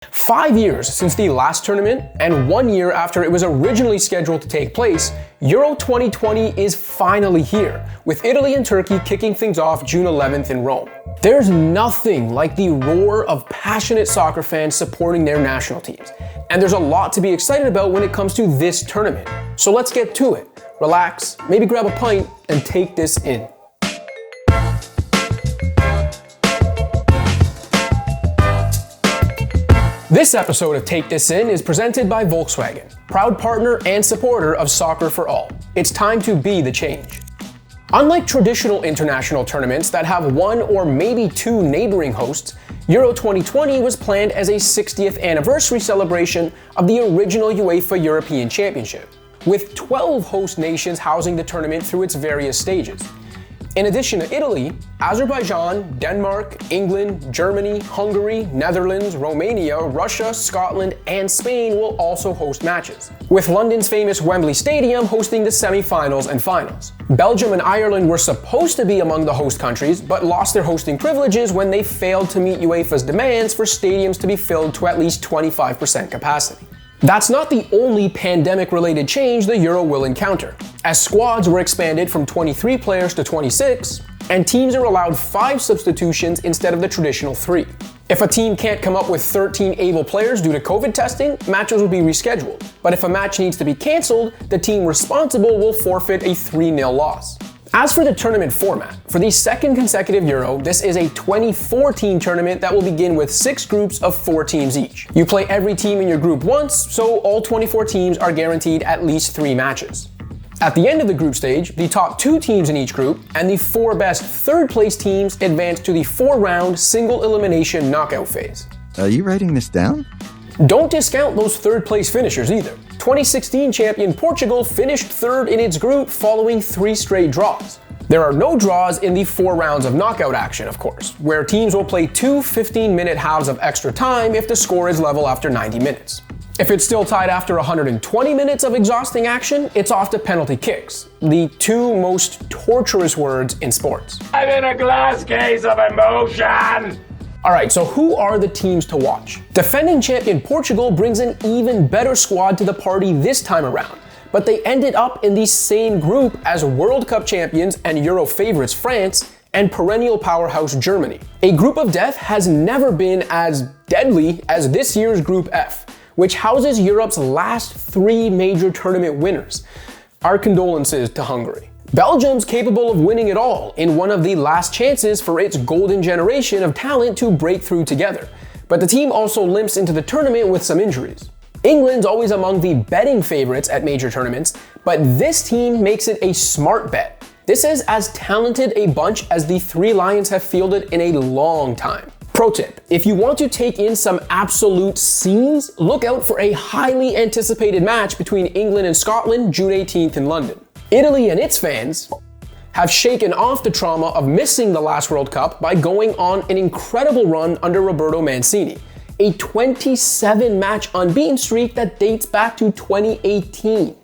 5 years since the last tournament, and 1 year after it was originally scheduled to take place, Euro 2020 is finally here, with Italy and Turkey kicking things off June 11th in Rome. There's nothing like the roar of passionate soccer fans supporting their national teams, and there's a lot to be excited about when it comes to this tournament. So let's get to it. Relax, maybe grab a pint, and take this in. This episode of Take This In is presented by Volkswagen, proud partner and supporter of Soccer for All. It's time to be the change. Unlike traditional international tournaments that have one or maybe two neighboring hosts, Euro 2020 was planned as a 60th anniversary celebration of the original UEFA European Championship, with 12 host nations housing the tournament through its various stages. In addition to Italy, Azerbaijan, Denmark, England, Germany, Hungary, Netherlands, Romania, Russia, Scotland, and Spain will also host matches, with London's famous Wembley Stadium hosting the semi-finals and finals. Belgium and Ireland were supposed to be among the host countries, but lost their hosting privileges when they failed to meet UEFA's demands for stadiums to be filled to at least 25% capacity. That's not the only pandemic-related change the Euro will encounter, as squads were expanded from 23 players to 26, and teams are allowed 5 substitutions instead of the traditional 3. If a team can't come up with 13 able players due to COVID testing, matches will be rescheduled. But if a match needs to be cancelled, the team responsible will forfeit a 3-0 loss. As for the tournament format, for the second consecutive Euro, this is a 24-team tournament that will begin with 6 groups of 4 teams each. You play every team in your group once, so all 24 teams are guaranteed at least 3 matches. At the end of the group stage, the top 2 teams in each group and the 4 best third-place teams advance to the 4-round single-elimination knockout phase. Are you writing this down? Don't discount those third-place finishers either. 2016 champion Portugal finished 3rd in its group following 3 straight draws. There are no draws in the 4 rounds of knockout action, of course, where teams will play 2 15-minute halves of extra time if the score is level after 90 minutes. If it's still tied after 120 minutes of exhausting action, it's off to penalty kicks, the 2 most torturous words in sports. I'm in a glass case of emotion! Alright, so who are the teams to watch? Defending champion Portugal brings an even better squad to the party this time around, but they ended up in the same group as World Cup champions and Euro favorites France and perennial powerhouse Germany. A group of death has never been as deadly as this year's Group F, which houses Europe's last 3 major tournament winners. Our condolences to Hungary. Belgium's capable of winning it all in one of the last chances for its golden generation of talent to break through together. But the team also limps into the tournament with some injuries. England's always among the betting favorites at major tournaments, but this team makes it a smart bet. This is as talented a bunch as the 3 Lions have fielded in a long time. Pro tip, if you want to take in some absolute scenes, look out for a highly anticipated match between England and Scotland June 18th in London. Italy and its fans have shaken off the trauma of missing the last World Cup by going on an incredible run under Roberto Mancini, a 27-match unbeaten streak that dates back to 2018.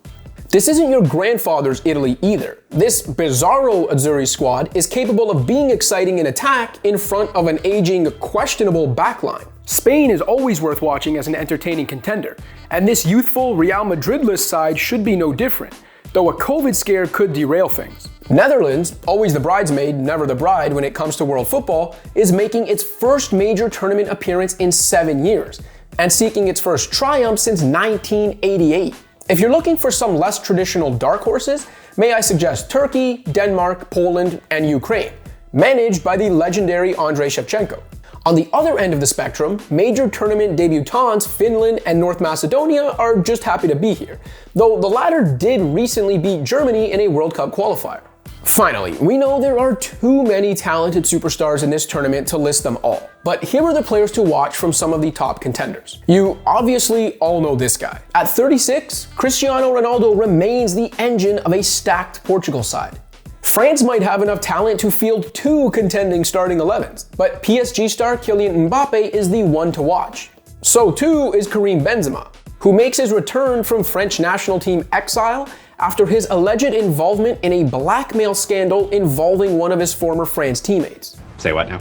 This isn't your grandfather's Italy either. This bizarro Azzurri squad is capable of being exciting in attack in front of an aging, questionable backline. Spain is always worth watching as an entertaining contender, and this youthful Real Madrid-less side should be no different, though a COVID scare could derail things. Netherlands, always the bridesmaid, never the bride when it comes to world football, is making its first major tournament appearance in 7 years, and seeking its first triumph since 1988. If you're looking for some less traditional dark horses, may I suggest Turkey, Denmark, Poland, and Ukraine, managed by the legendary Andrei Shevchenko. On the other end of the spectrum, major tournament debutants Finland and North Macedonia are just happy to be here, though the latter did recently beat Germany in a World Cup qualifier. Finally, we know there are too many talented superstars in this tournament to list them all, but here are the players to watch from some of the top contenders. You obviously all know this guy. At 36, Cristiano Ronaldo remains the engine of a stacked Portugal side. France might have enough talent to field 2 contending starting 11s, but PSG star Kylian Mbappe is the one to watch. So too is Karim Benzema, who makes his return from French national team exile after his alleged involvement in a blackmail scandal involving one of his former France teammates. Say what now?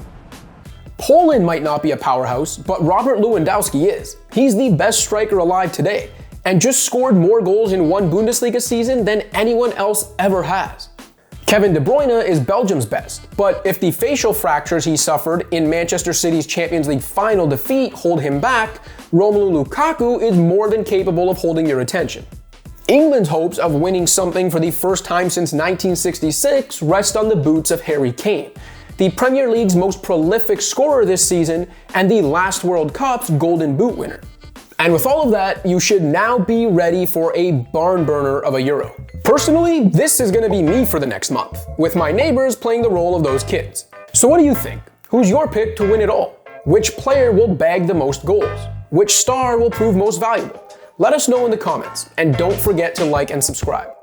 Poland might not be a powerhouse, but Robert Lewandowski is. He's the best striker alive today, and just scored more goals in one Bundesliga season than anyone else ever has. Kevin De Bruyne is Belgium's best, but if the facial fractures he suffered in Manchester City's Champions League final defeat hold him back, Romelu Lukaku is more than capable of holding your attention. England's hopes of winning something for the first time since 1966 rest on the boots of Harry Kane, the Premier League's most prolific scorer this season and the last World Cup's Golden Boot winner. And with all of that, you should now be ready for a barn burner of a Euro. Personally, this is going to be me for the next month, with my neighbors playing the role of those kids. So what do you think? Who's your pick to win it all? Which player will bag the most goals? Which star will prove most valuable? Let us know in the comments, and don't forget to like and subscribe.